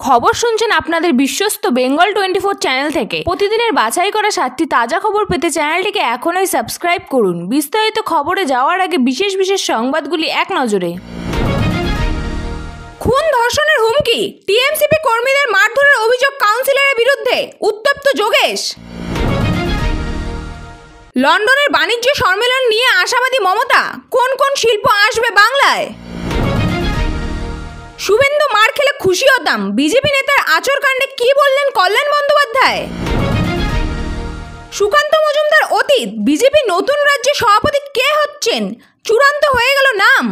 খবর শুনছেন আপনাদের বিশ্বস্ত বেঙ্গল 24 চ্যানেল থেকে। প্রতিদিনের বাছাই করা 7টি তাজা খবর পেতে চ্যানেলটিকে এখনই সাবস্ক্রাইব করুন। বিস্তারিত খবরে যাওয়ার আগে বিশেষ সংবাদগুলি এক নজরে। খুন ধর্ষণের হুমকি, টিএমসিপি কর্মীদের মারধরের অভিযোগ কাউন্সিলরের বিরুদ্ধে, উত্তপ্ত যোগেশ। লন্ডনের বাণিজ্য সম্মেলন নিয়ে আশাবাদী মমতা, কোন কোন শিল্প আসবে বাংলায়। শুভেন্দু মার খেলে খুশি হতাম, বিজেপি নেতার আচরকাণ্ডে কি বললেন কল্যাণ বন্দ্যোপাধ্যায়। সুকান্ত মজুমদার অতীত, বিজেপি নতুন রাজ্যের সভাপতি কে হচ্ছেন, চূড়ান্ত হয়ে গেল নাম।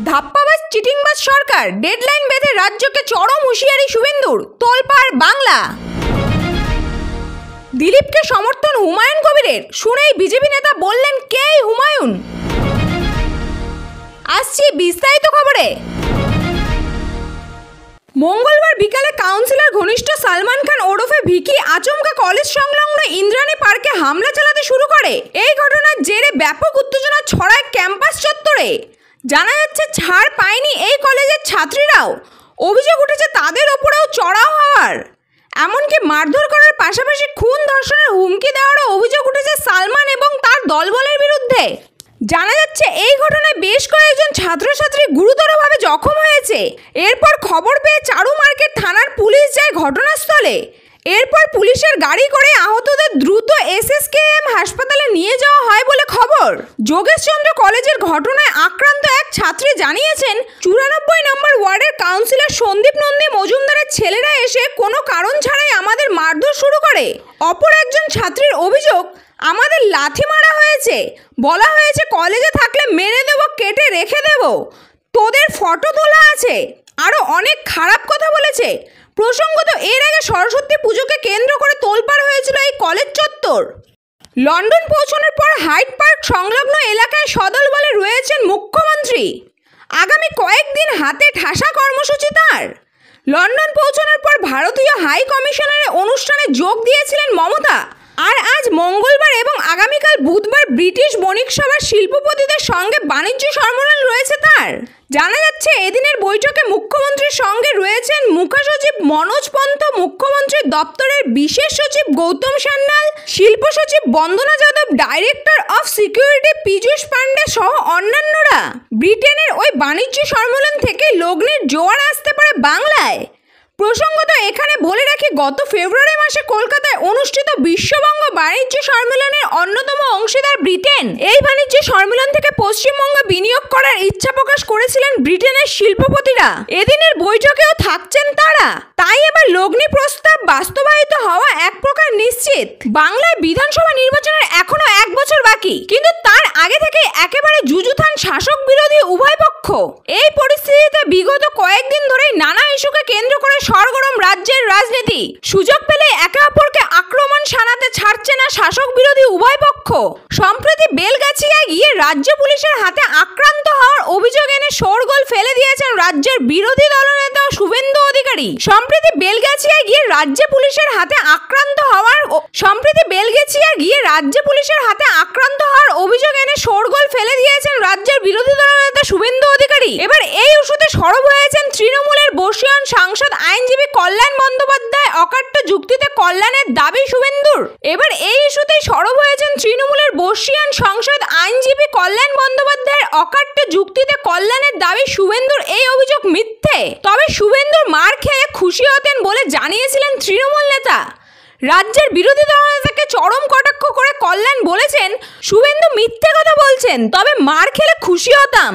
ধাপ্পাবাজ চিটিংবাজ সরকার, ডেডলাইন বেঁধে রাজ্যকে চরম হুঁশিয়ারি শুভেন্দুর, তোলপাড় বাংলা। দিলীপকে সমর্থন হুমায়ুন কবিরের, শুনেই বিজেপি নেতা বললেন কে হুমায়ুন। আসছি বিস্তারিত খবরে। মঙ্গলবার বিকালে কাউন্সিলর ঘনিষ্ঠ সালমান খান ওরফে ভিকি আচমকা কলেজ সংলগ্ন ইন্দ্রাণী পার্কে হামলা চালাতে শুরু করে। এই ঘটনার জেরে ব্যাপক উত্তেজনা ছড়ায় ক্যাম্পাস চত্বরে। জানা যাচ্ছে ছাড় পায়নি এই কলেজের ছাত্রীরাও, অভিযোগ উঠেছে তাদের ওপরেও চড়াও হওয়ার, এমনকি মারধর করার পাশাপাশি খুন ধর্ষণের হুমকি দেওয়ারও অভিযোগ উঠেছে সালমান এবং তার দলবলের বিরুদ্ধে। জানা যাচ্ছে এই ঘটনায় বেশ কয়েকজন ছাত্রছাত্রী গুরুতরভাবে জখম হয়েছে। এরপর খবর পেয়ে চারু মার্কেট থানার পুলিশ যায় ঘটনাস্থলে। এরপর পুলিশের গাড়ি করে আহতদের দ্রুত SSKM হাসপাতালে নিয়ে যাওয়া হয় বলে খবর। যোগেশচন্দ্র কলেজের ঘটনায় আক্রান্ত এক ছাত্রী জানিয়েছেন, 94 নম্বর ওয়ার্ডের কাউন্সিলর সন্দীপ নন্দী মজুমদারের ছেলেরা এসে কোনো কারণ ছাড়াই আমাদের মারধর শুরু করে। অপর একজন ছাত্রীর অভিযোগ, আমাদের লাথি মারা হয়েছে, বলা হয়েছে কলেজে থাকলে মেরে দেব, কেটে রেখে দেব, তোদের ফটো তোলা আছে, আরও অনেক খারাপ কথা বলেছে। প্রসঙ্গত এর আগে সরস্বতী পুজোকে কেন্দ্র করে তোলপাড় হয়েছিল এই কলেজ চত্বর। লন্ডন পৌঁছানোর পর হাইড পার্ক সংলগ্ন এলাকায় সদল বলে রয়েছেন মুখ্যমন্ত্রী। আগামী কয়েকদিন হাতে ঠাসা কর্মসূচি তার। লন্ডন পৌঁছানোর পর ভারতীয় হাই কমিশনারের অনুষ্ঠানে যোগ দিয়েছিলেন মমতা। আর আজ মঙ্গলবার এবং আগামীকাল বুধবার ব্রিটিশ বণিক সভার শিল্পপতিদের সঙ্গে বাণিজ্য সম্মেলন রয়েছে তার। জানা যাচ্ছে এদিনের বৈঠকে মুখ্যমন্ত্রীর সঙ্গে রয়েছেন মুখ্যসচিব মনোজ পন্থ, মুখ্যমন্ত্রীর দপ্তরের বিশেষ সচিব গৌতম সান্যাল, শিল্প সচিব Bandana Yadav, director of security Piyush Pandey সহ অন্যান্যরা। ব্রিটেনের ওই বাণিজ্য সম্মেলন থেকে লগ্নির জোয়ার আসতে পারে বাংলায়। প্রসঙ্গত এখানে বলে রাখি, গত ফেব্রুয়ারি মাসে কলকাতায় অনুষ্ঠিত বিশ্ববঙ্গ বাণিজ্য সম্মেলনের অন্যতম অংশীদার ব্রিটেন। এই বাণিজ্য সম্মেলন থেকে পশ্চিমবঙ্গে বিনিয়োগ করার ইচ্ছা প্রকাশ করেছিলেন ব্রিটেনের শিল্পপতিরা। এদিনের বৈঠকেও থাকছেন তারা। তাই এবার লগ্নি প্রস্তাব বাস্তবায়িত হওয়া এক প্রকার নিশ্চিত। বাংলায় বিধানসভা নির্বাচনের এখনো 1 বছর বাকি, কিন্তু তার আগে থেকে একেবারে যুযুথান শাসক বিরোধী উভয় পক্ষ। এই পরিস্থিতিতে বিগত কয়েকদিন ধরেই নানা ইস্যুকে কেন্দ্র করে সরগরম রাজ্যের রাজনীতি। সুযোগ পেলে একে অপরকে আক্রমণ শানাতে ছাড়ছে না শাসক বিরোধী উভয় পক্ষ। সম্প্রতি বেলগাছিয়ায় গিয়ে রাজ্য পুলিশের হাতে আক্রান্ত হওয়ার অভিযোগ এনে শোরগোল ফেলে দিয়েছেন রাজ্যের বিরোধী দলনেতা শুভেন্দু অধিকারী। সম্প্রতি বেলগাছিয়ায় গিয়ে রাজ্য পুলিশের হাতে আক্রান্ত হওয়ার অভিযোগ এনে শোরগোল ফেলে দিয়েছেন রাজ্যের বিরোধী দলনেতা শুভেন্দু অধিকারী। এবার এই ইস্যুতে সরব হয়েছেন তৃণমূলের বর্ষীয়ান সাংসদ আইনজীবী কল্যাণ বন্দ্যোপাধ্যায়। অকাট্য যুক্তিতে কল্যাণের দাবি শুভেন্দুর। এবার এই ইস্যুতেই সরব হয়েছেন তৃণমূলের বর্ষীয়ান সাংসদ আইনজীবী কল্যাণ বন্দ্যোপাধ্যায়ের। অকাট্য যুক্তিতে কল্যাণের দাবি শুভেন্দুর এই অভিযোগ মিথ্যে। তবে শুভেন্দুর মার খেয়ে খুশি হতেন বলে জানিয়েছিলেন তৃণমূল নেতা। রাজ্যের বিরোধী দলনেতাকে চরম কটাক্ষ করে কল্যাণ বলেছেন, শুভেন্দু মিথ্যে কথা বলছেন, তবে মার খেলে খুশি হতাম।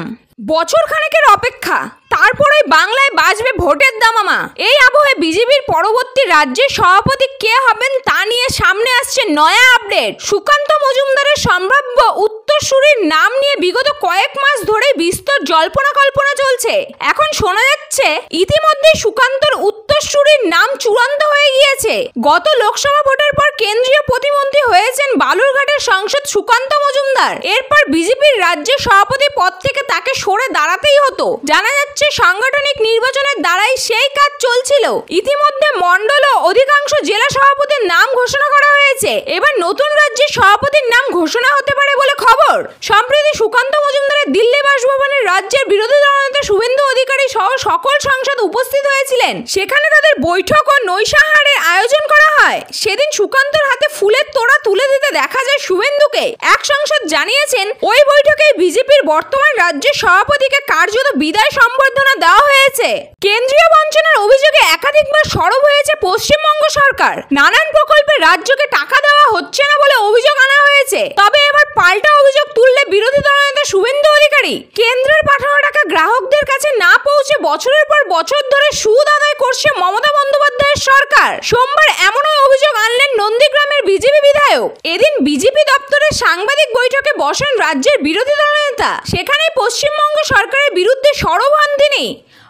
বছর খানেকের অপেক্ষা, তারপরেই বাংলায় বাজবে ভোটের দামামা। এই আবহে বিজেপির পরবর্তী রাজ্যের সভাপতি কে হবেন তা নিয়ে সামনে আসছে নয়া আপডেট। সুকান্ত মজুমদারের সম্ভাব্য উত্তরসূরির নাম নিয়ে বিগত কয়েক মাস ধরে বিস্তর জল্পনা কল্পনা চলছে। এখন শোনা যাচ্ছে ইতিমধ্যেই সুকান্তর উত্তরসূরির নাম চূড়ান্ত হয়ে গিয়েছে। গত লোকসভা ভোটের পর কেন্দ্রীয় প্রতিমন্ত্রী হয়েছেন বালুরঘাটের সাংসদ সুকান্ত মজুমদার। এরপর বিজেপির রাজ্য সভাপতি পদ থেকে তাকে সরে দাঁড়াতেই হতো। জানা যাচ্ছে সাংগঠনিক নির্বাচনের দ্বারাই তাই সেই কাজ চলছিল। ইতিমধ্যে মণ্ডল ও অধিকাংশ জেলা সভাপতির নাম ঘোষণা করা হয়েছে। এবার নতুন রাজ্যের সভাপতির নাম ঘোষণা হতে পারে বলে খবর। সম্প্রতি সুকান্ত মজুমদারের দিল্লি বাসভবনে রাজ্যের বিরোধী দলনেতা শুভেন্দু অধিকারী সহ সকল সাংসদ উপস্থিত হয়েছিলেন। সেখানে তাদের বৈঠক ও নৈশাহারের আয়োজন করা হয়। সেদিন সুকান্তর হাতে ফুলের তোড়া তুলে দিতে দেখা যায় শুভেন্দুকে। এক সাংসদ জানিয়েছেন, ওই বৈঠকে বিজেপির বর্তমান রাজ্যের সভাপতিকে কার্যত বিদায় সম্বর্ধনা দেওয়া হয়েছে। কেন্দ্রীয় বঞ্চনার অভিযোগে একাধিকবার সরব হয়েছে পশ্চিমবঙ্গ সরকার। নানান প্রকল্পে রাজ্যকে টাকা দেওয়া হচ্ছে না বলে অভিযোগ আনা হয়েছে। তবে এবার পাল্টা অভিযোগ তুললে বিরোধী দলনেতা শুভেন্দু অধিকারী। কেন্দ্রের পাঠানো টাকা গ্রাহকদের কাছে না পৌঁছে বছরের পর বছর ধরে সুদ আদায় করছে মমতা বন্দ্যোপাধ্যায়ের সরকার। সোমবার এমনই অভিযোগ আনলেন নন্দীগ্রামের বিজেপি বিধায়ক। এদিন বিজেপি দপ্তরের সাংবাদিক বৈঠকে বসেন রাজ্যের বিরোধী দলনেতা। সেখানে পশ্চিমবঙ্গ সরকারের বিরুদ্ধে সরব হন তিনি।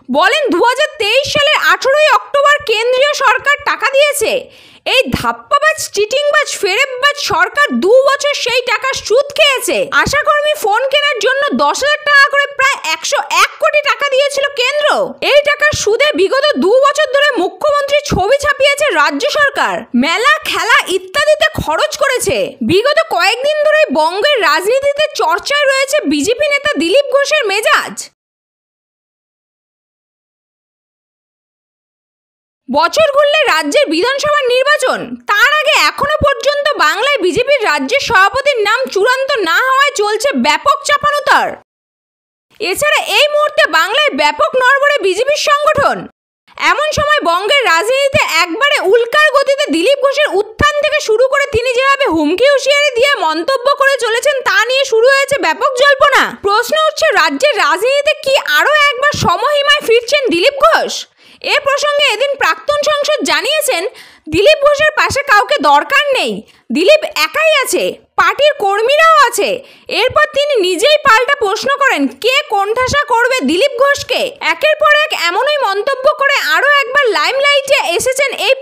বলেন, 2023 সালের 18 অক্টোবর কেন্দ্রীয় সরকার টাকা দিয়েছে। এই ধাপ্পাবাজ, চিটিংবাজ, ফেরেববাজ সরকার 2 বছর সেই টাকা সুদ খেয়েছে। আশাকর্মী ফোন কেনার জন্য 10,000 টাকা করে প্রায় 101 কোটি টাকা দিয়েছিল কেন্দ্র। এই টাকার সুদে বিগত 2 বছর ধরে মুখ্যমন্ত্রী ছবি ছাপিয়েছে রাজ্য সরকার। মেলা, খেলা ইত্যাদিতে খরচ করেছে। বিগত কয়েকদিন ধরেই বঙ্গের রাজনীতিতে চর্চায় রয়েছে বিজেপি নেতা দিলীপ ঘোষের মেজাজ। বছর ঘুরলে রাজ্যের বিধানসভার নির্বাচন। তার আগে এখনো পর্যন্ত বাংলায় বিজেপির রাজ্যের সভাপতির নাম চূড়ান্ত না হওয়ায় চলছে ব্যাপক চাপানুতার। এছাড়া এই মুহূর্তে বাংলায় ব্যাপক নড়বড়ে বিজেপির সংগঠন। এমন সময় বঙ্গের রাজনীতিতে একবারে উল্কার গতিতে দিলীপ ঘোষের উত্থান থেকে শুরু করে তিনি যেভাবে হুমকি হুঁশিয়ারি দিয়ে মন্তব্য করে চলেছেন তা নিয়ে শুরু হয়েছে ব্যাপক জল্পনা। প্রশ্ন উঠছে, রাজ্যের রাজনীতিতে কি আরও একবার সমহিমায় ফিরছেন দিলীপ ঘোষ? এ প্রসঙ্গে এদিন প্রাক্তন সাংসদ জানিয়েছেন, দিলীপ ঘোষের পাশে কাউকে দরকার নেই, দিলীপ একাই আছে, পার্টির কর্মীরাও আছে। এরপর তিনি নিজেই পাল্টা প্রশ্ন করেন, কে কোণঠাসা করবে দিলীপ ঘোষকে? একের পর এক এমনই মন্তব্য করে আরও একবার লাইমলাইটে এসেছেন এই